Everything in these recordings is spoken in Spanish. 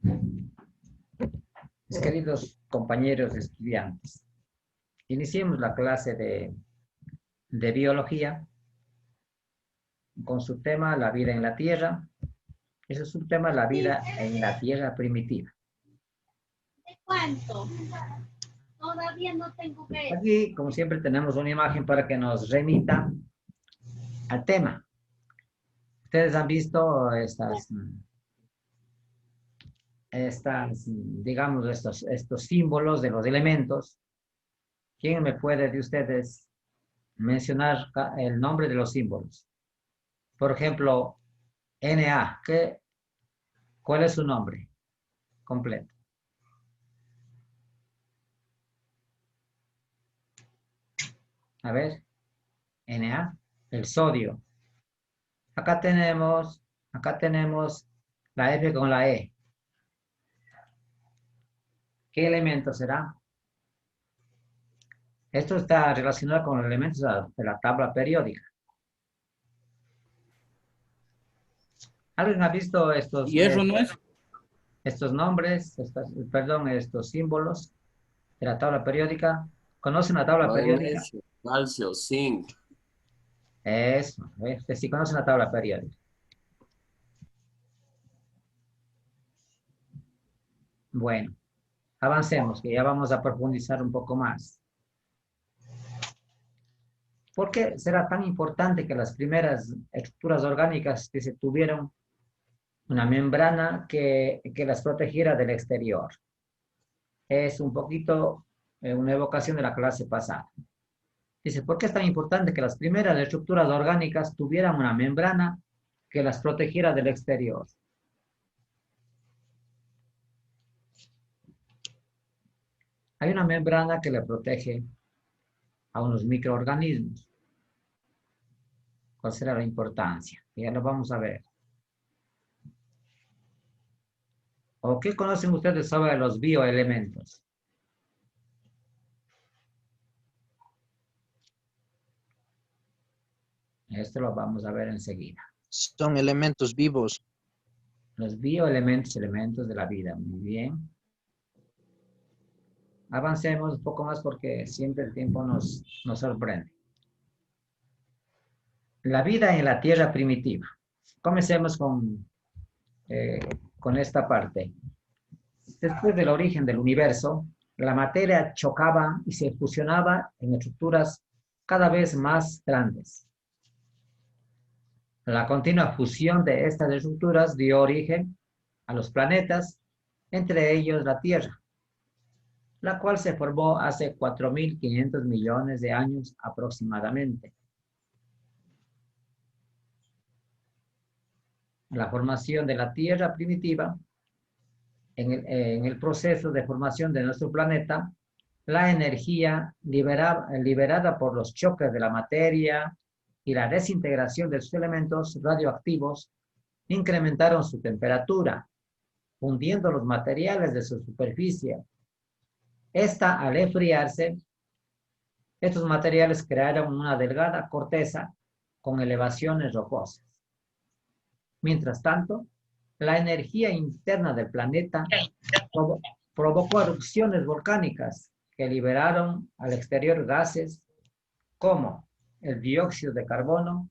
Mis queridos compañeros estudiantes, iniciemos la clase de biología con su tema La vida en la Tierra. Ese es su tema, la vida en la Tierra primitiva. ¿De cuánto? Todavía no tengo que... Aquí, como siempre, tenemos una imagen para que nos remita al tema. Ustedes han visto digamos, estos símbolos de los elementos. ¿Quién me puede de ustedes mencionar el nombre de los símbolos? Por ejemplo, Na, ¿cuál es su nombre completo? A ver, Na, el sodio. Acá tenemos la F con la E. ¿Qué elemento será? Esto está relacionado con los elementos de la tabla periódica. ¿Alguien ha visto estos, Hierro no es. estos nombres, estos símbolos de la tabla periódica? ¿Conocen la tabla periódica? Magnesio, calcio, zinc. Eso, ustedes sí conocen la tabla periódica. Bueno, avancemos, que ya vamos a profundizar un poco más. ¿Por qué será tan importante que las primeras estructuras orgánicas que se tuvieron una membrana que las protegiera del exterior? Es un poquito una evocación de la clase pasada. Dice, ¿por qué es tan importante que las primeras estructuras orgánicas tuvieran una membrana que las protegiera del exterior? Hay una membrana que le protege a unos microorganismos. ¿Cuál será la importancia? Ya lo vamos a ver. ¿O qué conocen ustedes sobre los bioelementos? Esto lo vamos a ver enseguida. Son elementos vivos. Los bioelementos, elementos de la vida. Muy bien. Avancemos un poco más porque siempre el tiempo nos sorprende. La vida en la Tierra primitiva. Comencemos con esta parte. Después del origen del universo, la materia chocaba y se fusionaba en estructuras cada vez más grandes. La continua fusión de estas estructuras dio origen a los planetas, entre ellos la Tierra, la cual se formó hace 4.500 millones de años aproximadamente. La formación de la Tierra primitiva, en el proceso de formación de nuestro planeta, la energía liberada por los choques de la materia y la desintegración de sus elementos radioactivos incrementaron su temperatura, fundiendo los materiales de su superficie. Esta, al enfriarse, estos materiales crearon una delgada corteza con elevaciones rocosas. Mientras tanto, la energía interna del planeta provocó erupciones volcánicas que liberaron al exterior gases como el dióxido de carbono,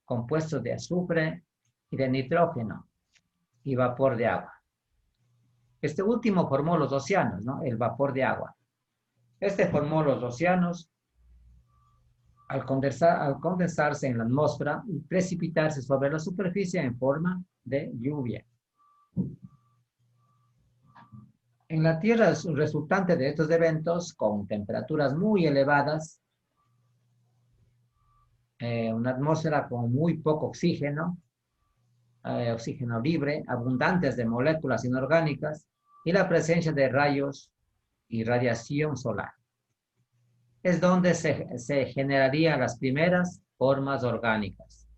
compuestos de azufre y de nitrógeno y vapor de agua. Este último formó los océanos, ¿no? El vapor de agua. Este formó los océanos al condensarse en la atmósfera y precipitarse sobre la superficie en forma de lluvia. En la Tierra, resultante de estos eventos, con temperaturas muy elevadas, una atmósfera con muy poco oxígeno, oxígeno libre, abundantes de moléculas inorgánicas y la presencia de rayos y radiación solar. Es donde se generarían las primeras formas orgánicas.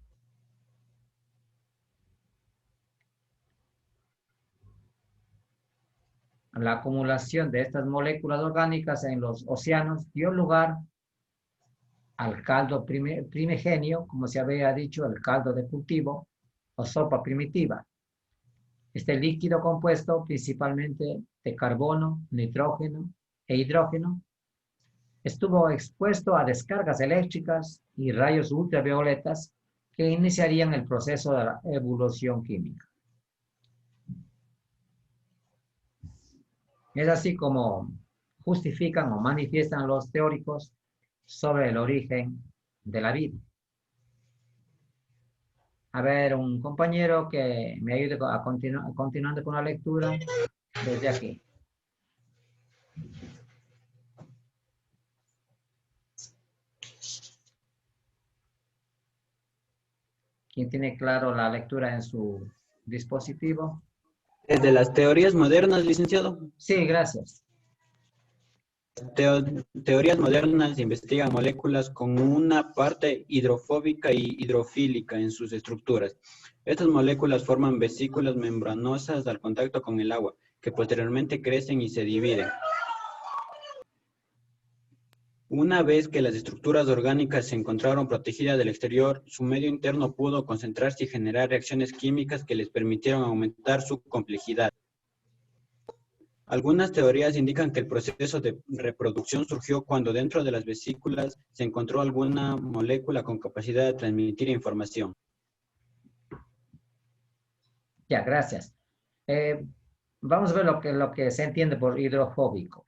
La acumulación de estas moléculas orgánicas en los océanos dio lugar al caldo primigenio, como se había dicho, el caldo de cultivo o sopa primitiva. Este líquido compuesto principalmente de carbono, nitrógeno e hidrógeno estuvo expuesto a descargas eléctricas y rayos ultravioletas que iniciarían el proceso de la evolución química. Es así como justifican o manifiestan los teóricos sobre el origen de la vida. A ver, un compañero que me ayude a continuando con la lectura desde aquí. ¿Quién tiene claro la lectura en su dispositivo? Desde las teorías modernas, licenciado. Sí, gracias. Teorías modernas investigan moléculas con una parte hidrofóbica y hidrofílica en sus estructuras. Estas moléculas forman vesículas membranosas al contacto con el agua, que posteriormente crecen y se dividen. Una vez que las estructuras orgánicas se encontraron protegidas del exterior, su medio interno pudo concentrarse y generar reacciones químicas que les permitieron aumentar su complejidad. Algunas teorías indican que el proceso de reproducción surgió cuando dentro de las vesículas se encontró alguna molécula con capacidad de transmitir información. Ya, gracias. Vamos a ver lo que se entiende por hidrofóbico.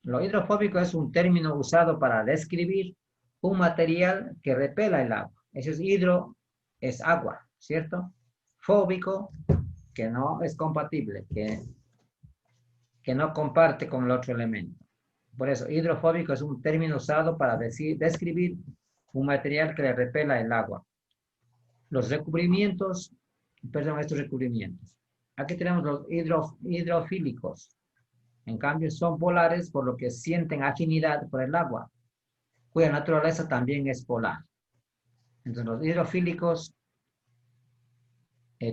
Lo hidrofóbico es un término usado para describir un material que repela el agua. Eso es hidro, es agua, ¿cierto? Fóbico, que no es compatible, que no comparte con el otro elemento. Por eso, hidrofóbico es un término usado para describir un material que le repela el agua. Los recubrimientos, perdón, estos recubrimientos. Aquí tenemos los hidrofílicos. En cambio, son polares, por lo que sienten afinidad por el agua, cuya naturaleza también es polar. Entonces, los hidrofílicos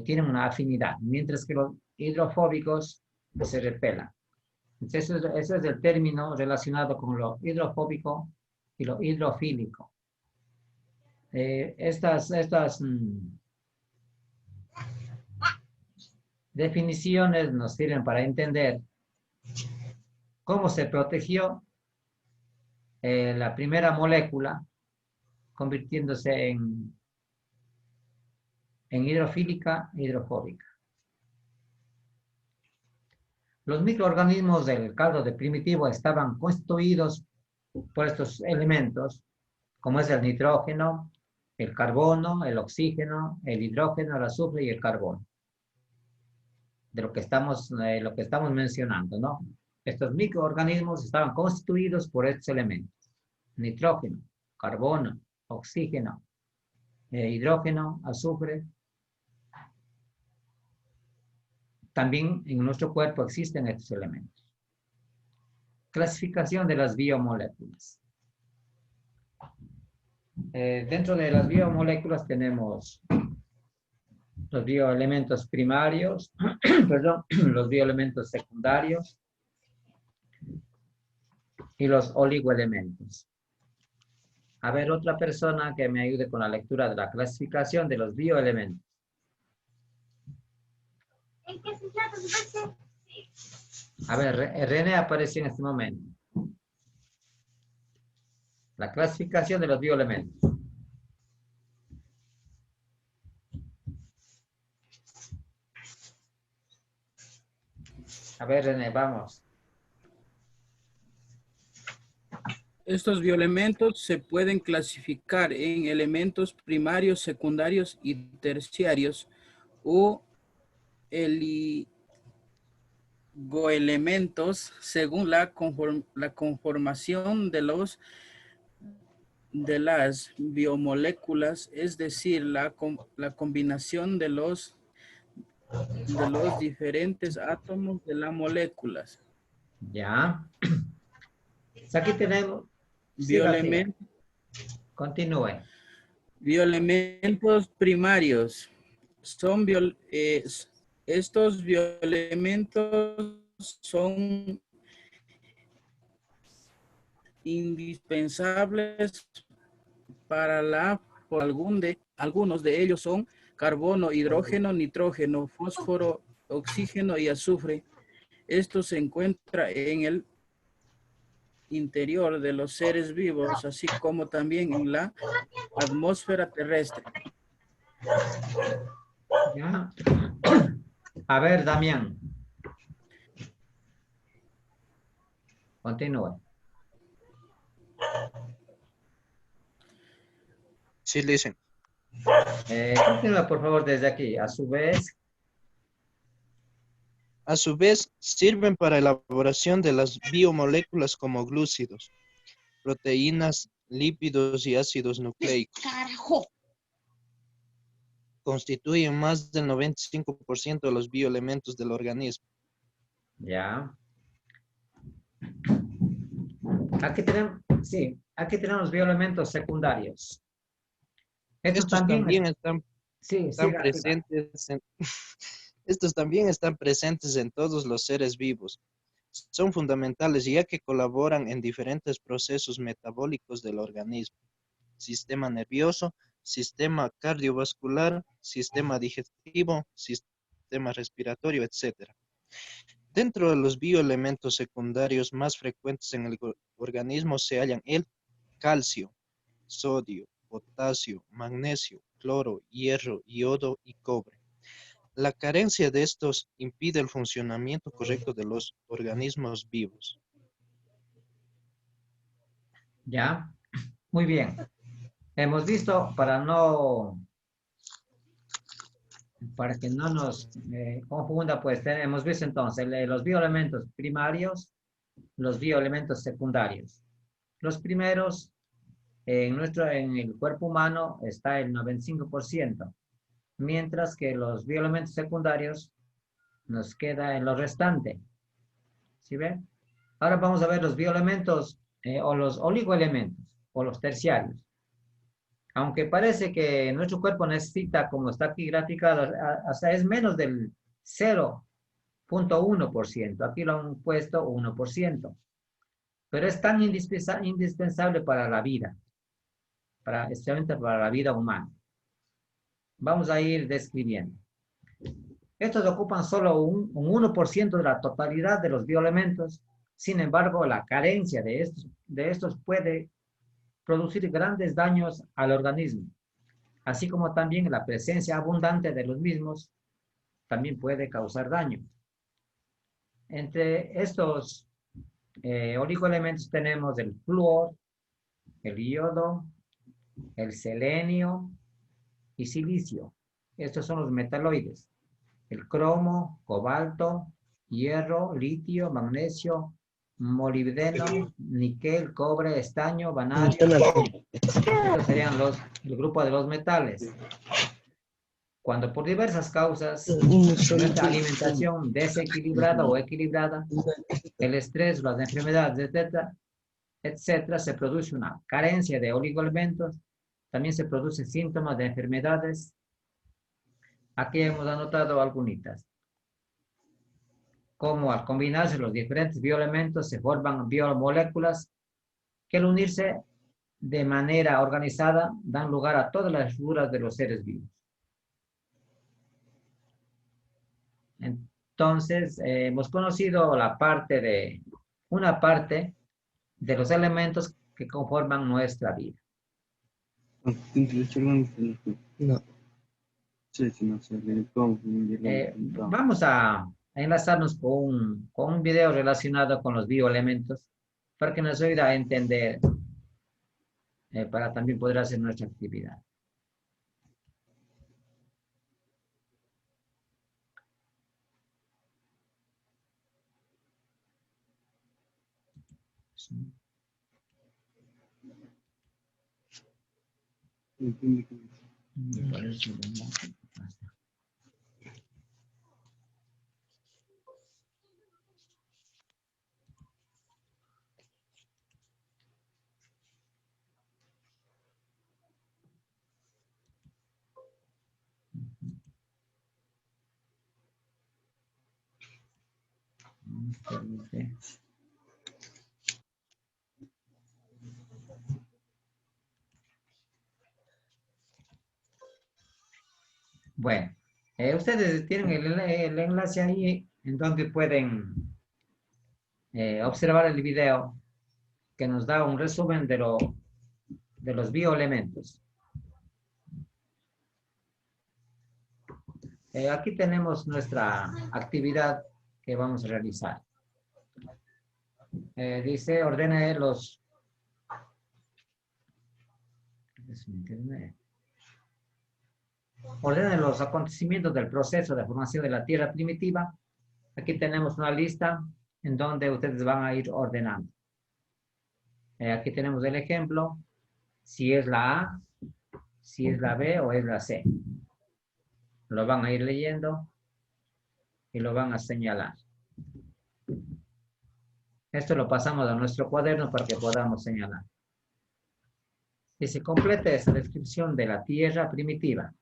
tienen una afinidad, mientras que los hidrofóbicos se repelan. Entonces, ese es el término relacionado con lo hidrofóbico y lo hidrofílico. Estas definiciones nos sirven para entender cómo se protegió la primera molécula convirtiéndose en hidrofílica e hidrofóbica. Los microorganismos del caldo de primitivo estaban constituidos por estos elementos, como es el nitrógeno, el carbono, el oxígeno, el hidrógeno, el azufre y el carbono. De lo que estamos mencionando, ¿no? Estos microorganismos estaban constituidos por estos elementos: nitrógeno, carbono, oxígeno, hidrógeno, azufre. También en nuestro cuerpo existen estos elementos. Clasificación de las biomoléculas. Dentro de las biomoléculas tenemos los bioelementos primarios, perdón, los bioelementos secundarios y los oligoelementos. A ver, otra persona que me ayude con la lectura de la clasificación de los bioelementos. ¿En qué se llama? A ver, René apareció en este momento. La clasificación de los bioelementos. A ver, René, vamos. Estos bioelementos se pueden clasificar en elementos primarios, secundarios y terciarios o oligoelementos según la conformación de las biomoléculas, es decir, la combinación de los diferentes átomos de las moléculas. Ya. Aquí tenemos. Siga. Continúe. Bioelementos primarios son estos bioelementos son indispensables para algunos de ellos son carbono, hidrógeno, nitrógeno, fósforo, oxígeno y azufre. Esto se encuentra en el interior de los seres vivos, así como también en la atmósfera terrestre. ¿Ya? A ver, Damián. Continúa. Sí, listen. Continúa, por favor, desde aquí. A su vez, A su vez, sirven para elaboración de las biomoléculas como glúcidos, proteínas, lípidos y ácidos nucleicos. Carajo. Constituyen más del 95% de los bioelementos del organismo. ya. Aquí tenemos bioelementos secundarios. Estos también están sí, siga. presentes estos también están presentes en todos los seres vivos. Son fundamentales ya que colaboran en diferentes procesos metabólicos del organismo: sistema nervioso, sistema cardiovascular, sistema digestivo, sistema respiratorio, etc. Dentro de los bioelementos secundarios más frecuentes en el organismo se hallan el calcio, sodio, potasio, magnesio, cloro, hierro, yodo y cobre. La carencia de estos impide el funcionamiento correcto de los organismos vivos. Ya, muy bien. Hemos visto, para que no nos confunda, pues hemos visto entonces los bioelementos primarios, los bioelementos secundarios. Los primeros, en el cuerpo humano está el 95%, mientras que los bioelementos secundarios nos queda en lo restante. ¿Sí ven? Ahora vamos a ver los bioelementos o los oligoelementos o los terciarios. Aunque parece que nuestro cuerpo necesita, como está aquí graficado, hasta es menos del 0.1%. Aquí lo han puesto 1%. Pero es tan indispensable para la vida, especialmente para la vida humana. Vamos a ir describiendo. Estos ocupan solo un 1% de la totalidad de los bioelementos. Sin embargo, la carencia de estos puede producir grandes daños al organismo, así como también la presencia abundante de los mismos también puede causar daño. Entre estos oligoelementos tenemos el flúor, el yodo, el selenio y silicio. Estos son los metaloides. El cromo, cobalto, hierro, litio, magnesio, molibdeno, níquel, cobre, estaño, vanadio. Estos serían el grupo de los metales. Cuando por diversas causas nuestra alimentación desequilibrada o equilibrada, el estrés, las enfermedades, etcétera, se produce una carencia de oligoelementos. También se producen síntomas de enfermedades. Aquí hemos anotado algunas. Como al combinarse los diferentes bioelementos se forman biomoléculas que al unirse de manera organizada dan lugar a todas las estructuras de los seres vivos. Entonces, hemos conocido una parte de los elementos que conforman nuestra vida. No. Vamos a enlazarnos con un video relacionado con los bioelementos para que nos ayude a entender, para también poder hacer nuestra actividad. Bueno, Ustedes tienen el enlace ahí en donde pueden observar el video que nos da un resumen de los bioelementos. Aquí tenemos nuestra actividad que vamos a realizar. Dice, ordene los... Ordene los acontecimientos del proceso de formación de la Tierra primitiva. Aquí tenemos una lista en donde ustedes van a ir ordenando. Aquí tenemos el ejemplo, si es la A, si es la B o es la C. Lo van a ir leyendo y lo van a señalar. Esto lo pasamos a nuestro cuaderno para que podamos señalar. Y se complete esa descripción de la Tierra primitiva.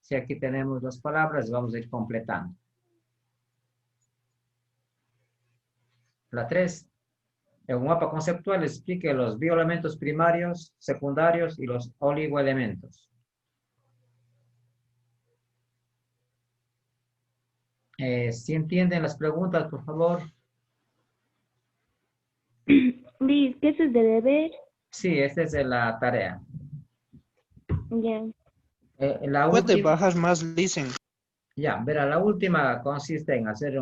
Si aquí tenemos las palabras, vamos a ir completando. La 3. En un mapa conceptual explique los bioelementos primarios, secundarios y los oligoelementos. Si entienden las preguntas, por favor. Liz, ¿qué es de deber? Sí, esta es la tarea. Ya. La Puede última, bajar más, listen. ya, verá, la última consiste en hacer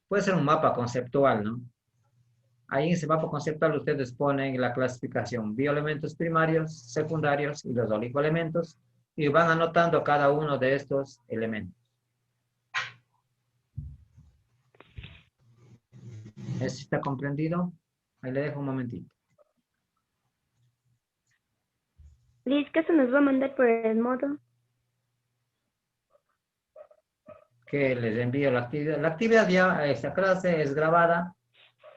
puede ser un mapa conceptual, ¿no? Ahí en ese mapa conceptual ustedes ponen la clasificación, bioelementos primarios, secundarios y los oligoelementos, y van anotando cada uno de estos elementos. ¿Eso está comprendido? Ahí le dejo un momentito. Liz, ¿qué se nos va a mandar por el modo? Que les envío la actividad. La actividad ya, esta clase es grabada,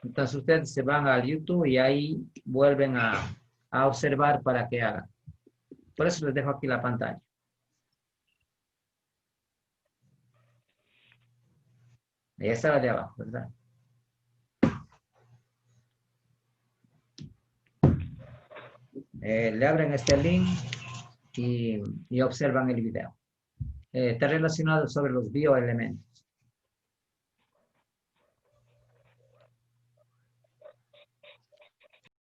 entonces ustedes se van al YouTube y ahí vuelven a observar para que hagan. Por eso les dejo aquí la pantalla. Ahí está la de abajo, ¿verdad? Le abren este link y observan el video. Está relacionado sobre los bioelementos.